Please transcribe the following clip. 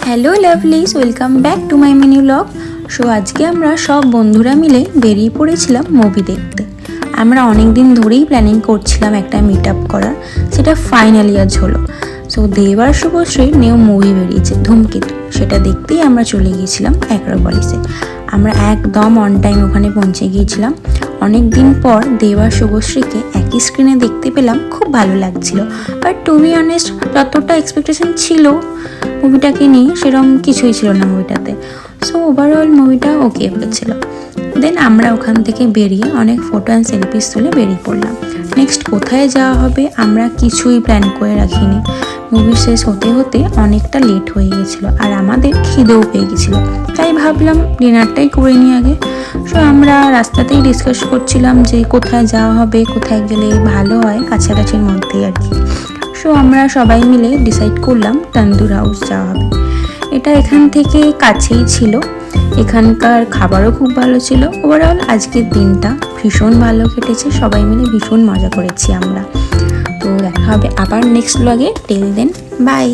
Hello lovelies, welcome back to my mini blog. So আজকে আমরা সব বন্ধুরা মিলে বেরিয়ে পড়েছিলাম মুভি দেখতে। আমরা অনেক দিন ধরেই প্ল্যানিং করছিলাম একটা মিট আপ করার, সেটা ফাইনালি আজ হলো। সো দেব আর শুভশ্রীর নিউ মুভি বেরিয়েছে ধূমকেতু, সেটা দেখতেই আমরা চলে গিয়েছিলাম অ্যাক্রোপলিসে। আমরা একদম অন টাইম ওখানে পৌঁছে গিয়েছিলাম। অনেক দিন পর দেব আর শুভশ্রীকে একই স্ক্রিনে দেখতে পেলাম, খুব ভালো লাগছিল। বাট টু বি অনেস্ট, যতটা এক্সপেকটেশন ছিল মুভিটাকে নিয়ে সেরকম কিছুই ছিল না মুভিটাতে। সো ওভারঅল মুভিটা ওকে হয়েছিল। দেন আমরা ওখান থেকে বেরিয়ে অনেক ফটো অ্যান্ড সেলফিস তুলে বেরিয়ে পড়লাম। নেক্সট কোথায় যাওয়া হবে আমরা কিছুই প্ল্যান করে রাখিনি। মুভি শেষ হতে হতে অনেকটা লেট হয়ে গেছিলো আর আমাদের খিদেও পেয়ে গেছিলো, তাই ভাবলাম ডিনারটাই করে নিই আগে। সো আমরা রাস্তাতেই ডিসকাস করছিলাম যে কোথায় যাওয়া হবে, কোথায় গেলে ভালো হয় কাছাকাছির মধ্যেই আর কি। সো আমরা সবাই মিলে ডিসাইড করলাম তন্দুর হাউস যাওয়া হবে। এটা এখান থেকে কাছেই ছিল, এখানকার খাবারও খুব ভালো ছিল। ওভারঅল আজকের দিনটা ভীষণ ভালো কেটেছে, সবাই মিলে ভীষণ মজা করেছি আমরা। তো দেখা হবে আবার নেক্সট ব্লগে। Till then by.